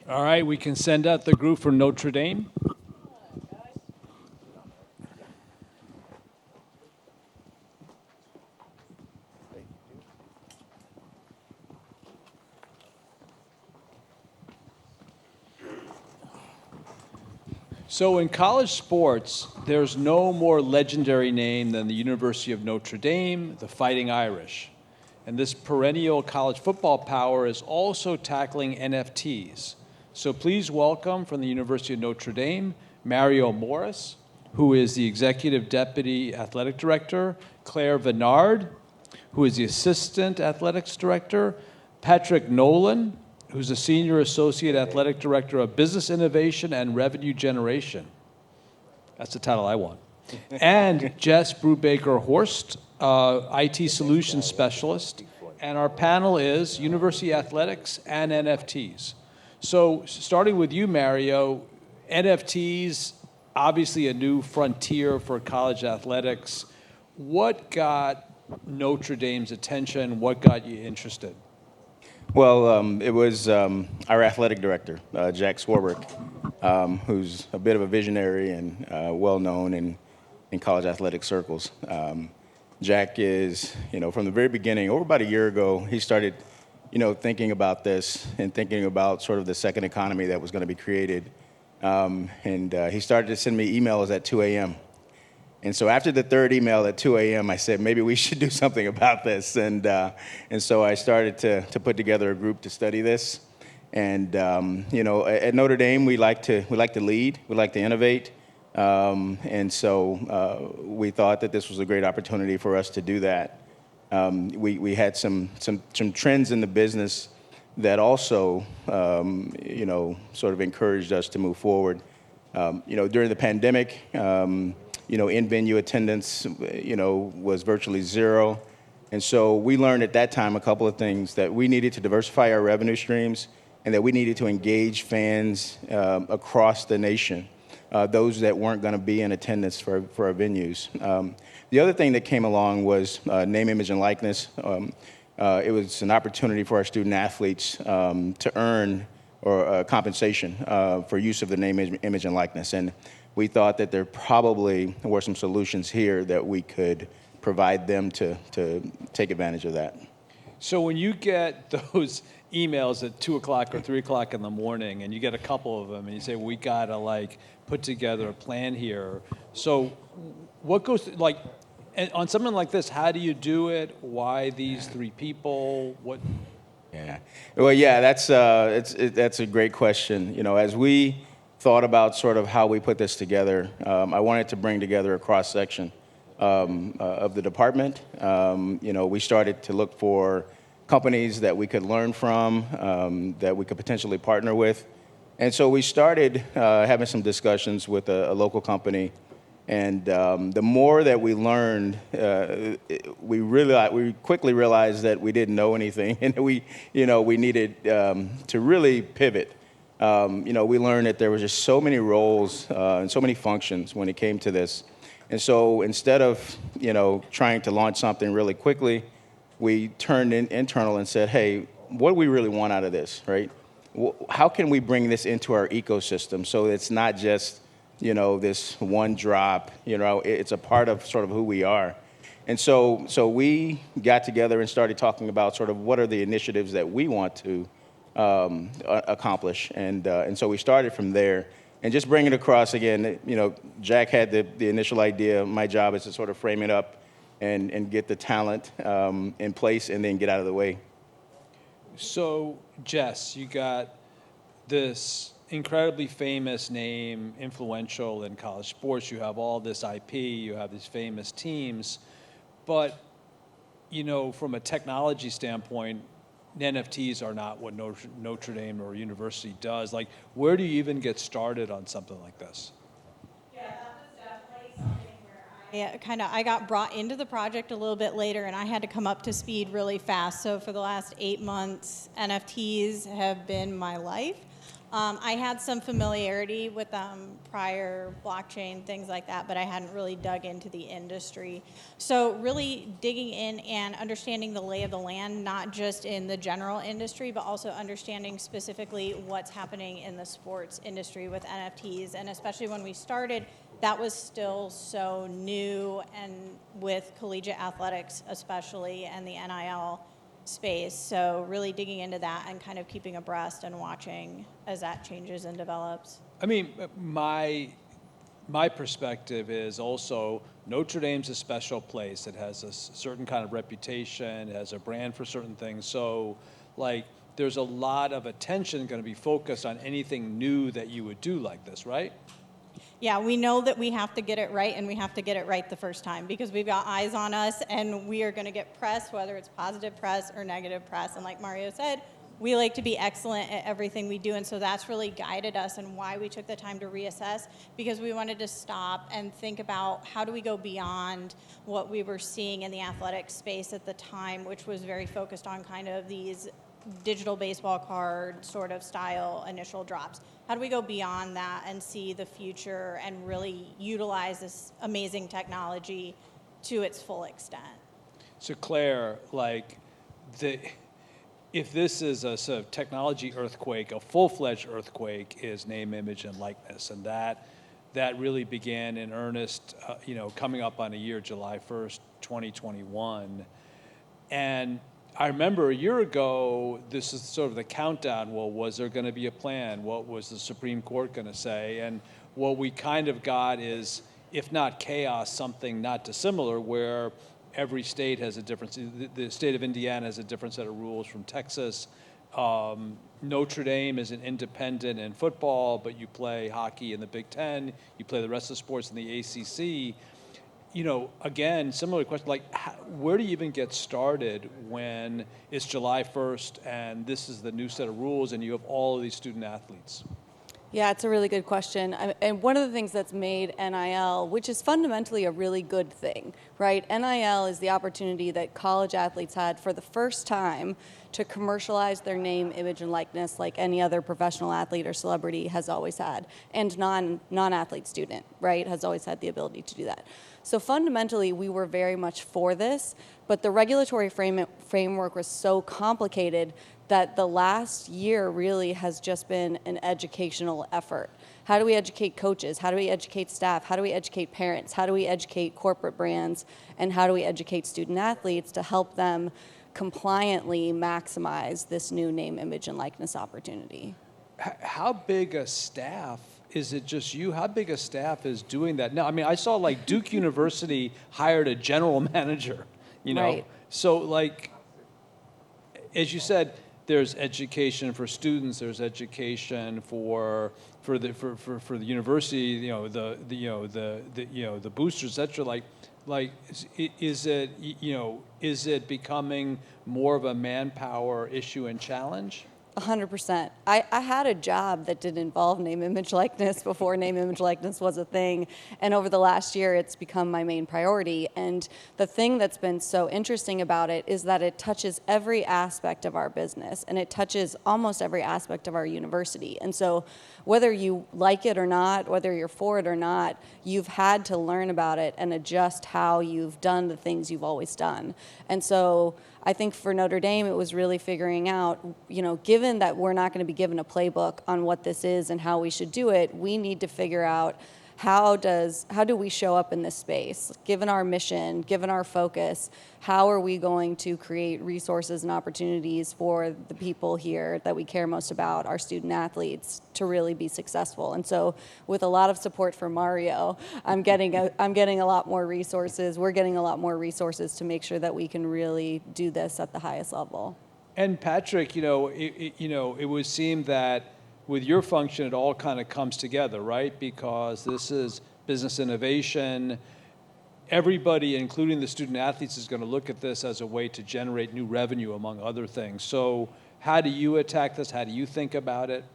All right, we can send out the group from Notre Dame. So in college sports, there's no more legendary name than the University of Notre Dame, the Fighting Irish. And this perennial college football power is also tackling NFTs. So please welcome from the University of Notre Dame, Mario Morris, who is the Executive Deputy Athletic Director, Claire VeNard, who is the Assistant Athletics Director, Patrick Nowlin, who's the Senior Associate Athletic Director of Business Innovation and Revenue Generation. That's the title I want. And Jess Brubaker Horst, IT Solutions Specialist. And our panel is University Athletics and NFTs. So starting with you, Mario, NFTs, obviously a new frontier for college athletics. What got Notre Dame's attention? What got you interested? Well, it was our athletic director, Jack Swarbrick, who's a bit of a visionary and well-known in college athletic circles. Jack is, from the very beginning, over about a year ago, he started, thinking about this and thinking about sort of the second economy that was going to be created. And he started to send me emails at 2 a.m. And so after the third email at 2 a.m., I said, maybe we should do something about this. And so I started to put together a group to study this. And, at Notre Dame, we like to lead, we like to innovate. And so we thought that this was a great opportunity for us to do that. We had some trends in the business that also, sort of encouraged us to move forward. During the pandemic, in-venue attendance, was virtually zero. And so we learned at that time a couple of things, that we needed to diversify our revenue streams and that we needed to engage fans across the nation, those that weren't going to be in attendance for our venues. The other thing that came along was name, image, and likeness. It was an opportunity for our student athletes to earn or compensation for use of the name, image, and likeness. And we thought that there probably were some solutions here that we could provide them to take advantage of that. So when you get those emails at 2 o'clock or 3 o'clock in the morning, and you get a couple of them, and you say, we gotta put together a plan here. So what goes, and on something like this, how do you do it? Why these three people? What? Yeah. Well, yeah, that's a great question. As we thought about sort of how we put this together, I wanted to bring together a cross-section of the department. We started to look for companies that we could learn from, that we could potentially partner with. And so we started having some discussions with a local company. And the more that we learned, we quickly realized that we didn't know anything, and we needed to really pivot. We learned that there was just so many roles and so many functions when it came to this. And so instead of, trying to launch something really quickly, we turned internal and said, hey, what do we really want out of this, right? How can we bring this into our ecosystem so it's not just, this one drop, it's a part of sort of who we are. And so we got together and started talking about sort of what are the initiatives that we want to accomplish. And so we started from there. And just bring it across again, Jack had the initial idea. My job is to sort of frame it up and get the talent in place and then get out of the way. So, Jess, you got this incredibly famous name, influential in college sports. You have all this IP, you have these famous teams. But, from a technology standpoint, NFTs are not what Notre Dame or university does. Where do you even get started on something like this? Yeah, that was definitely something where I got brought into the project a little bit later, and I had to come up to speed really fast. So for the last 8 months, NFTs have been my life. I had some familiarity with prior blockchain, things like that, but I hadn't really dug into the industry. So really digging in and understanding the lay of the land, not just in the general industry, but also understanding specifically what's happening in the sports industry with NFTs. And especially when we started, that was still so new, and with collegiate athletics especially, and the NIL space. So really digging into that and kind of keeping abreast and watching as that changes and develops. I mean, my perspective is also Notre Dame's a special place. It has a certain kind of reputation. It has a brand for certain things. So, like, there's a lot of attention going to be focused on anything new that you would do like this, right? Yeah, we know that we have to get it right, and we have to get it right the first time because we've got eyes on us, and we are going to get press, whether it's positive press or negative press. And like Mario said, we like to be excellent at everything we do, and so that's really guided us and why we took the time to reassess, because we wanted to stop and think about how do we go beyond what we were seeing in the athletic space at the time, which was very focused on kind of these digital baseball card sort of style initial drops. How do we go beyond that and see the future and really utilize this amazing technology to its full extent? So Claire, like, if this is a sort of technology earthquake, a full-fledged earthquake is name, image, and likeness, and that really began in earnest, coming up on a year, July 1st, 2021, and I remember a year ago, this is sort of the countdown. Well, was there going to be a plan? What was the Supreme Court going to say? And what we kind of got is, if not chaos, something not dissimilar, where every state has a different, the state of Indiana has a different set of rules from Texas. Notre Dame is an independent in football, but you play hockey in the Big Ten, you play the rest of the sports in the ACC. Again, similar question, like, where do you even get started when it's July 1st and this is the new set of rules and you have all of these student athletes? Yeah, it's a really good question. And one of the things that's made NIL, which is fundamentally a really good thing, right? NIL is the opportunity that college athletes had for the first time to commercialize their name, image, and likeness like any other professional athlete or celebrity has always had. And non-athlete student, right, has always had the ability to do that. So fundamentally, we were very much for this, but the regulatory framework was so complicated that the last year really has just been an educational effort. How do we educate coaches? How do we educate staff? How do we educate parents? How do we educate corporate brands? And how do we educate student athletes to help them compliantly maximize this new name, image, and likeness opportunity? How big a staff, is it just you? How big a staff is doing that? Now, I mean, I saw like Duke University hired a general manager, Right. So like, as you said, there's education for students, there's education for the university, the boosters, etc. Is it becoming more of a manpower issue and challenge? 100%. I had a job that did involve name, image, likeness before name, image, likeness was a thing. And over the last year, it's become my main priority. And the thing that's been so interesting about it is that it touches every aspect of our business, and it touches almost every aspect of our university. And so whether you like it or not, whether you're for it or not, you've had to learn about it and adjust how you've done the things you've always done. And so I think for Notre Dame, it was really figuring out, given that we're not going to be given a playbook on what this is and how we should do it, we need to figure out how do we show up in this space? Given our mission, given our focus, how are we going to create resources and opportunities for the people here that we care most about, our student athletes, to really be successful? And so with a lot of support from Mario, I'm getting a lot more resources. We're getting a lot more resources to make sure that we can really do this at the highest level. And Patrick, it would seem that with your function, it all kind of comes together, right? Because this is business innovation. Everybody, including the student athletes, is going to look at this as a way to generate new revenue, among other things. So how do you attack this? How do you think about it?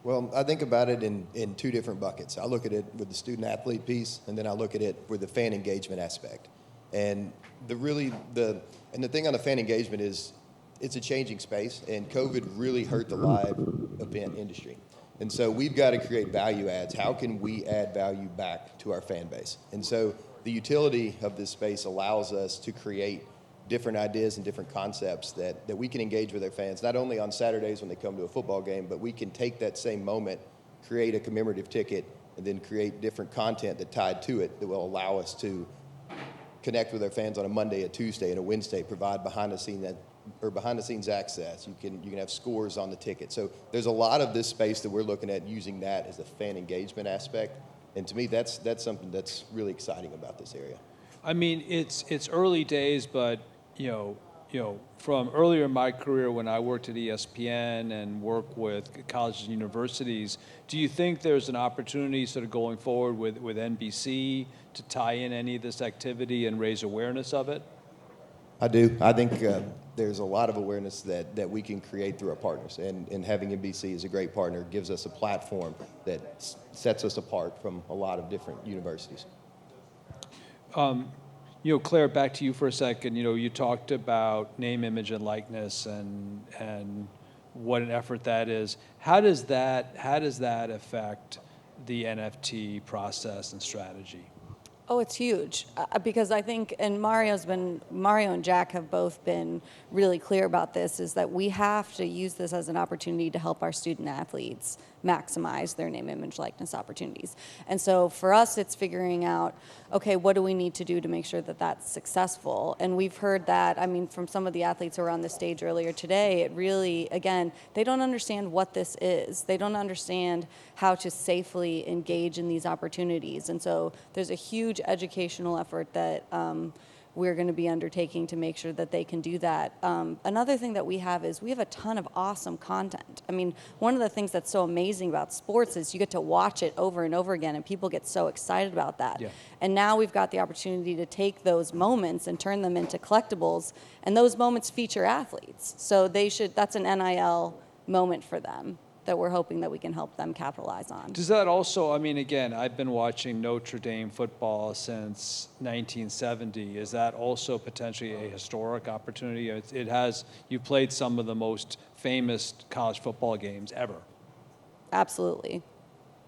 Well, I think about it in two different buckets. I look at it with the student athlete piece, and then I look at it with the fan engagement aspect. And the thing on the fan engagement is, it's a changing space, and COVID really hurt the life event industry. And so we've got to create value adds. How can we add value back to our fan base? And so the utility of this space allows us to create different ideas and different concepts that we can engage with our fans, not only on Saturdays when they come to a football game, but we can take that same moment, create a commemorative ticket, and then create different content that tied to it that will allow us to connect with our fans on a Monday, a Tuesday, and a Wednesday, provide behind the scenes access. You can have scores on the ticket. So there's a lot of this space that we're looking at using that as a fan engagement aspect. And to me, that's something that's really exciting about this area. I mean, it's early days, but from earlier in my career when I worked at ESPN and worked with colleges and universities, do you think there's an opportunity sort of going forward with NBC to tie in any of this activity and raise awareness of it? I do. I think there's a lot of awareness that we can create through our partners. And having NBC as a great partner gives us a platform that sets us apart from a lot of different universities. Claire, back to you for a second. You talked about name, image, and likeness, and what an effort that is. How does that affect the NFT process and strategy? Oh, it's huge because I think, and Mario and Jack have both been really clear about this, is that we have to use this as an opportunity to help our student athletes maximize their name, image, likeness opportunities. And so for us, it's figuring out, okay, what do we need to do to make sure that that's successful? And we've heard that, I mean, from some of the athletes who were on the stage earlier today, it really, again, they don't understand what this is. They don't understand how to safely engage in these opportunities. And so there's a huge educational effort that we're going to be undertaking to make sure that they can do that. Another thing that we have is we have a ton of awesome content. I mean, one of the things that's so amazing about sports is you get to watch it over and over again, and people get so excited about that. Yeah. And now we've got the opportunity to take those moments and turn them into collectibles, and those moments feature athletes. So that's an NIL moment for them that we're hoping that we can help them capitalize on. Does that also, I mean, again, I've been watching Notre Dame football since 1970. Is that also potentially a historic opportunity? You've played some of the most famous college football games ever. Absolutely.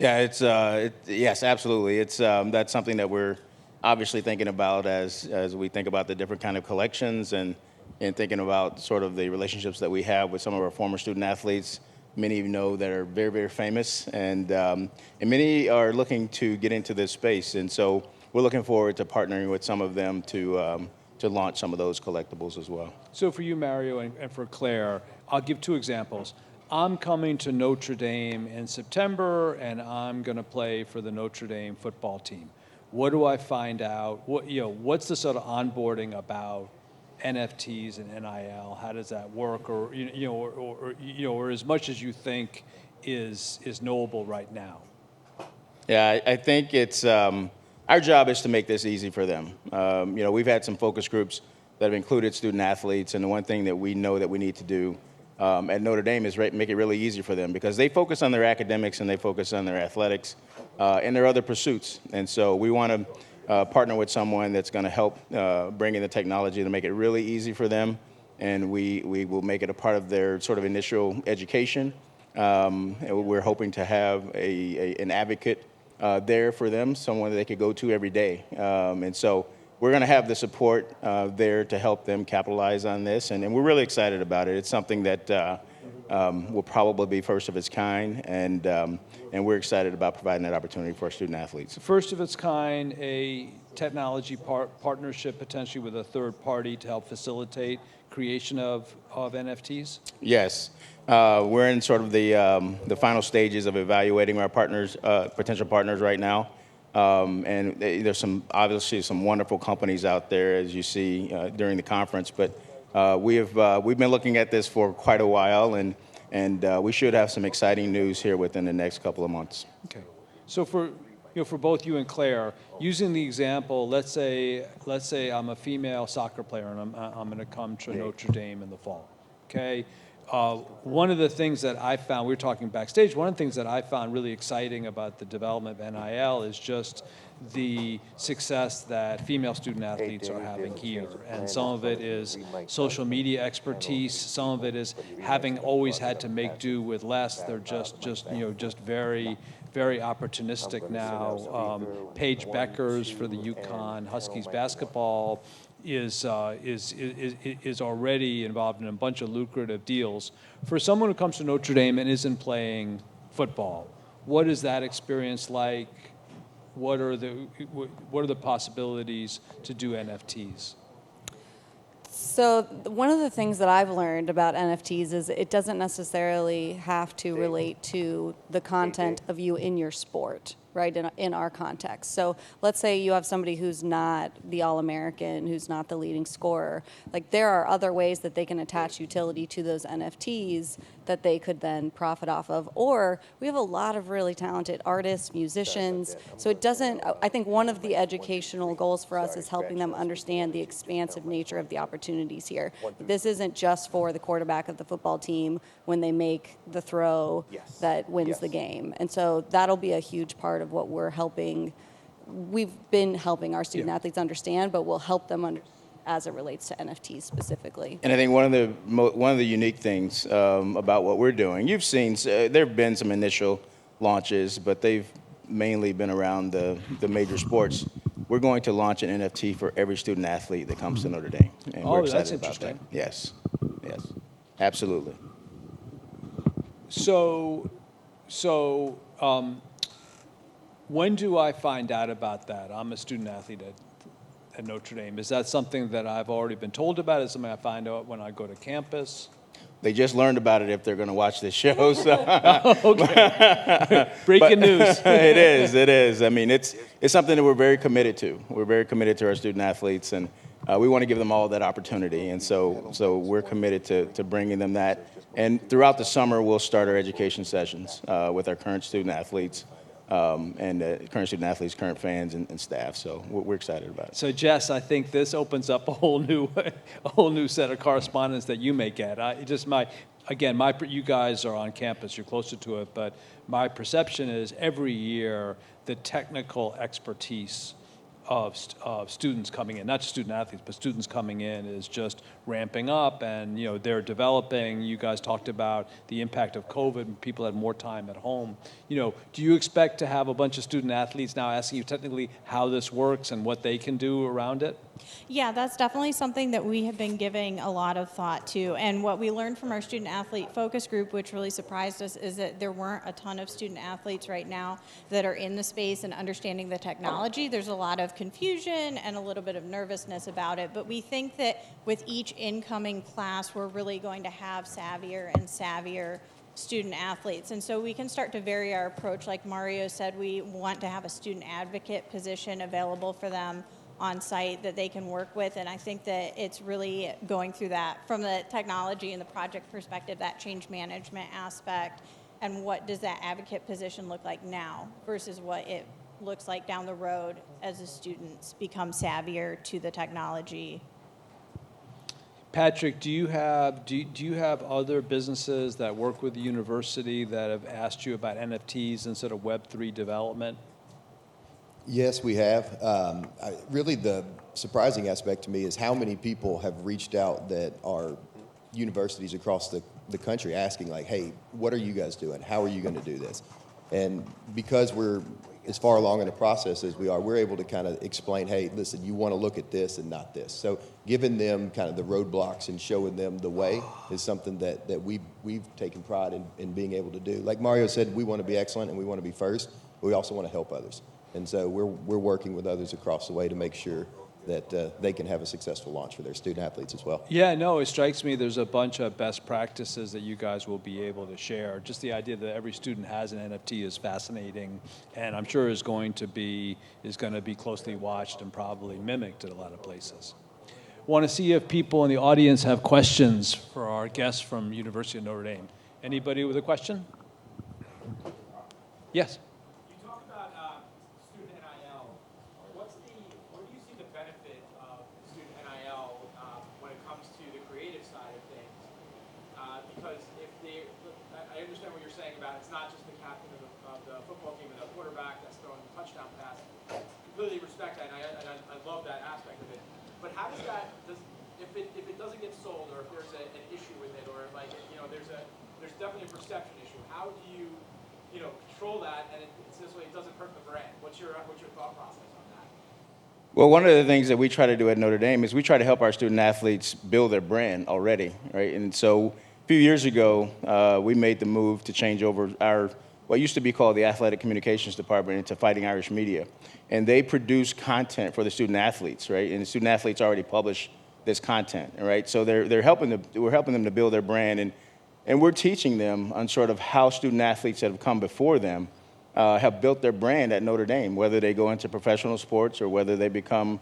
Yeah, yes, absolutely. That's something that we're obviously thinking about as we think about the different kind of collections and thinking about sort of the relationships that we have with some of our former student athletes. Many of you know that are very, very famous, and many are looking to get into this space. And so we're looking forward to partnering with some of them to launch some of those collectibles as well. So for you, Mario, and for Claire, I'll give two examples. I'm coming to Notre Dame in September, and I'm going to play for the Notre Dame football team. What do I find out? What's the sort of onboarding about NFTs and NIL? How does that work, or as much as you think is knowable right now? Yeah, I think it's our job is to make this easy for them. We've had some focus groups that have included student athletes, and the one thing that we know that we need to do at Notre Dame is make it really easy for them, because they focus on their academics and they focus on their athletics and their other pursuits. And so we want to partner with someone that's going to help bring in the technology to make it really easy for them, and we will make it a part of their sort of initial education. And we're hoping to have an advocate there for them, someone that they could go to every day. And so we're going to have the support there to help them capitalize on this, and we're really excited about it. It's something that will probably be first of its kind, and we're excited about providing that opportunity for our student athletes. First of its kind, a technology partnership potentially with a third party to help facilitate creation of NFTs? Yes. We're in sort of the final stages of evaluating our partners, potential partners right now. And there's obviously some wonderful companies out there, as you see during the conference, but we've been looking at this for quite a while, and we should have some exciting news here within the next couple of months. Okay. So for both you and Claire, using the example, let's say I'm a female soccer player and I'm going to come to Notre Dame in the fall. Okay. one of the things that I found, we were talking backstage, one of the things that I found really exciting about the development of NIL is just the success that female student athletes are having here. And some of it is social media expertise, some of it is having always had to make do with less. They're just very, very opportunistic now. Paige Beckers for the UConn Huskies basketball is already involved in a bunch of lucrative deals. For someone who comes to Notre Dame and isn't playing football, what is that experience like? What are the possibilities to do NFTs? So one of the things that I've learned about NFTs is it doesn't necessarily have to relate to the content of you in your sport, right, in our context. So let's say you have somebody who's not the All-American, who's not the leading scorer. Like, there are other ways that they can attach utility to those NFTs that they could then profit off of. Or we have a lot of really talented artists, musicians. So it doesn't, I think one of the educational goals for us is helping them understand the expansive nature of the opportunities here. This isn't just for the quarterback of the football team when they make the throw that wins the game. And so that'll be a huge part of what we've been helping our student athletes understand, but we'll help them as it relates to NFTs specifically. And I think one of the unique things about what we're doing, you've seen, there have been some initial launches, but they've mainly been around the major sports. We're going to launch an NFT for every student athlete that comes to Notre Dame. And we're excited that's about interesting. that. Yes, absolutely. So, when do I find out about that? I'm a student athlete at Notre Dame. Is that something that I've already been told about? Is it something I find out when I go to campus? They just learned about it if they're going to watch this show. So. Breaking news. It is. I mean, it's something that we're very committed to. We're very committed to our student athletes, and we want to give them all that opportunity. And so we're committed to bringing them that. And throughout the summer, we'll start our education sessions with our current student athletes. Current student athletes, current fans, and staff. So we're excited about it. So Jess, I think this opens up a whole new set of correspondence that you may get. You guys are on campus, you're closer to it, but my perception is every year the technical expertise of students coming in, not just student athletes, but students coming in is just ramping up, and they're developing. You guys talked about the impact of COVID. People had more time at home. Do you expect to have a bunch of student athletes now asking you technically how this works and what they can do around it? Yeah, that's definitely something that we have been giving a lot of thought to. And what we learned from our student athlete focus group, which really surprised us, is that there weren't a ton of student athletes right now that are in the space and understanding the technology. There's a lot of confusion and a little bit of nervousness about it. But we think that with each incoming class, we're really going to have savvier and savvier student athletes. And so we can start to vary our approach. Like Mario said, we want to have a student advocate position available for them on site that they can work with. And I think that it's really going through that from the technology and the project perspective, that change management aspect, and what does that advocate position look like now versus what it looks like down the road as the students become savvier to the technology. Patrick, do you have other businesses that work with the university that have asked you about NFTs instead of Web3 development? Yes, we have. Really, the surprising aspect to me is how many people have reached out that are universities across the country asking, like, hey, what are you guys doing? How are you going to do this? And because we're as far along in the process as we are, we're able to kind of explain, hey, listen, you want to look at this and not this. So giving them kind of the roadblocks and showing them the way is something that we've taken pride in being able to do. Like Mario said, we want to be excellent and we want to be first, but we also want to help others. And so we're working with others across the way to make sure that they can have a successful launch for their student athletes as well. Yeah, no, it strikes me there's a bunch of best practices that you guys will be able to share. Just the idea that every student has an NFT is fascinating, and I'm sure is going to be closely watched and probably mimicked at a lot of places. Want to see if people in the audience have questions for our guests from University of Notre Dame. Anybody with a question? Yes. Because or if there's an issue with it, or like, there's definitely a perception issue. How do you, control that and it's this way it doesn't hurt the brand? What's your thought process on that? Well, one of the things that we try to do at Notre Dame is we try to help our student athletes build their brand already, right? And so a few years ago, we made the move to change over our what used to be called the Athletic Communications Department into Fighting Irish Media. And they produce content for the student athletes, right? And the student athletes already publish this content, right? So we're helping them to build their brand, and we're teaching them on sort of how student athletes that have come before them have built their brand at Notre Dame, whether they go into professional sports or whether they become,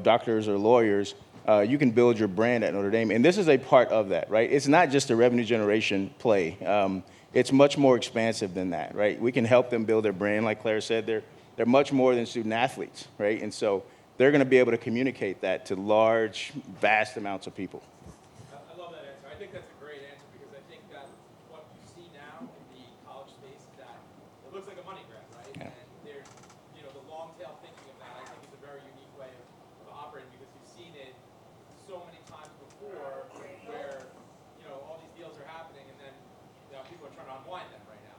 doctors or lawyers. You can build your brand at Notre Dame, and this is a part of that, right? It's not just a revenue generation play. It's much more expansive than that, right? We can help them build their brand. Like Claire said, they're much more than student athletes, right? And so they're going to be able to communicate that to large, vast amounts of people. I love that answer. I think that's a great answer because I think that what you see now in the college space is that it looks like a money grab, right? Yeah. And there's, the long tail thinking of that, I think is a very unique way of operating because you've seen it so many times before where, all these deals are happening and then people are trying to unwind them right now.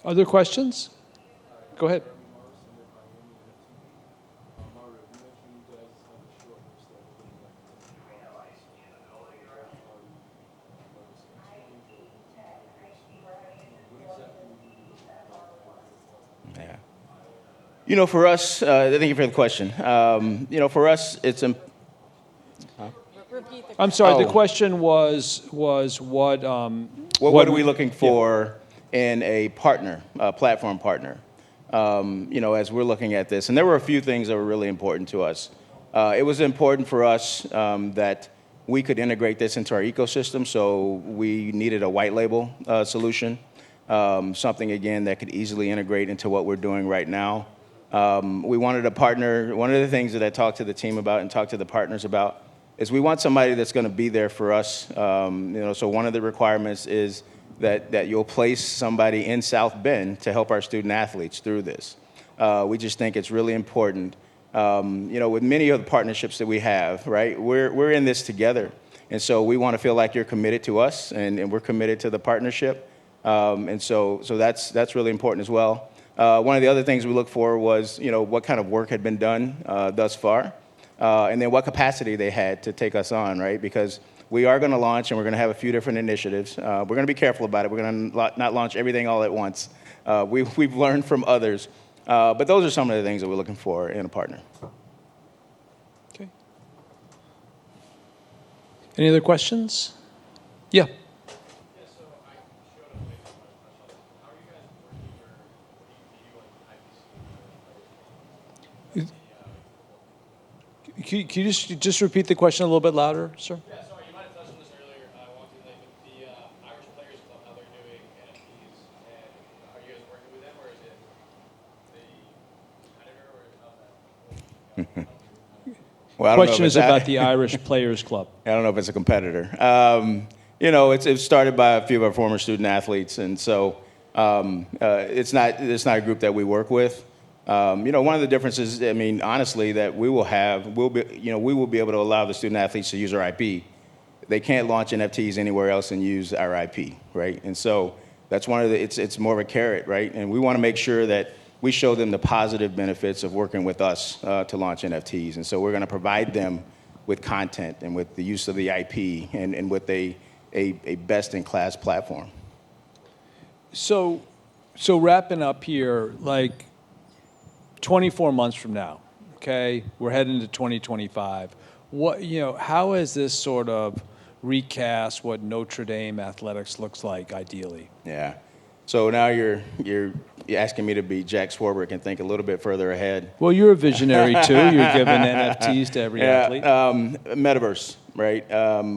Other questions? Go ahead. Yeah. For us, thank you for the question. For us, it's Repeat the I'm sorry. Oh. The question was what? what are we looking for in a partner, a platform partner? As we're looking at this, and there were a few things that were really important to us. It was important for us that we could integrate this into our ecosystem, so we needed a white label solution, something, again, that could easily integrate into what we're doing right now. We wanted a partner. One of the things that I talked to the team about and talked to the partners about is we want somebody that's going to be there for us. So one of the requirements is that you'll place somebody in South Bend to help our student athletes through this. We just think it's really important. With many of the partnerships that we have, right, we're in this together. And so we want to feel like you're committed to us and we're committed to the partnership. So that's really important as well. One of the other things we looked for was, what kind of work had been done thus far, and then what capacity they had to take us on, right? Because we are going to launch, and we're going to have a few different initiatives. We're going to be careful about it. We're going to not launch everything all at once. We've learned from others. But those are some of the things that we're looking for in a partner. Okay. Any other questions? Yeah. Can you just repeat the question a little bit louder, sir? Yeah, sorry, you might have touched on this earlier. I want to the Irish Players Club, how they're doing NFTs, and are you guys working with them, or is it the competitor, or how's that? Well, I don't know Question if is it's about the Irish Players Club. I don't know if it's a competitor. It's started by a few of our former student athletes, and so it's not a group that we work with. One of the differences, honestly, that we will be able to allow the student athletes to use our IP. They can't launch NFTs anywhere else and use our IP, right? And so that's it's more of a carrot, right? And we want to make sure that we show them the positive benefits of working with us to launch NFTs. And so we're going to provide them with content and with the use of the IP and with a best-in-class platform. So wrapping up here, 24 months from now, okay, we're heading to 2025. How has this sort of recast what Notre Dame athletics looks like ideally? Yeah. So now you're asking me to be Jack Swarbrick and think a little bit further ahead. Well, you're a visionary too. You're giving NFTs to every athlete. Metaverse, right?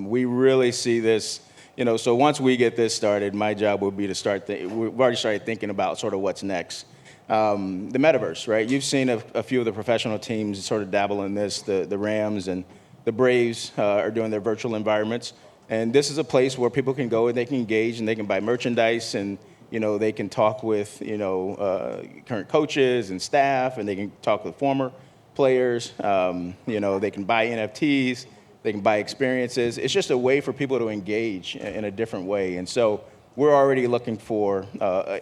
We really see this. So once we get this started, my job will be to we've already started thinking about sort of what's next. The metaverse, right? You've seen a few of the professional teams sort of dabble in this. The Rams and the Braves are doing their virtual environments. And this is a place where people can go and they can engage and they can buy merchandise and, they can talk with, current coaches and staff and they can talk with former players. They can buy NFTs. They can buy experiences. It's just a way for people to engage in a different way. And so we're already looking for,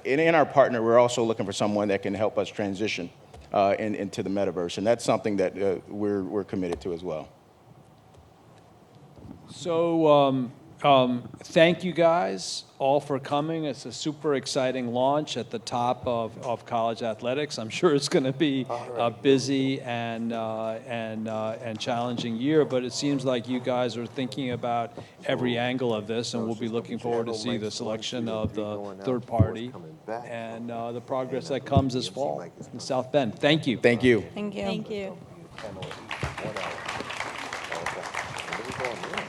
in our partner, we're also looking for someone that can help us transition into the metaverse. And that's something that we're committed to as well. So thank you guys all for coming. It's a super exciting launch at the top of college athletics. I'm sure it's going to be a busy and challenging year, but it seems like you guys are thinking about every angle of this, and we'll be looking forward to see the selection of the third party and the progress that comes this fall in South Bend. Thank you. Thank you. Thank you. Thank you. Panel, 1 hour. Okay. Where are we going here?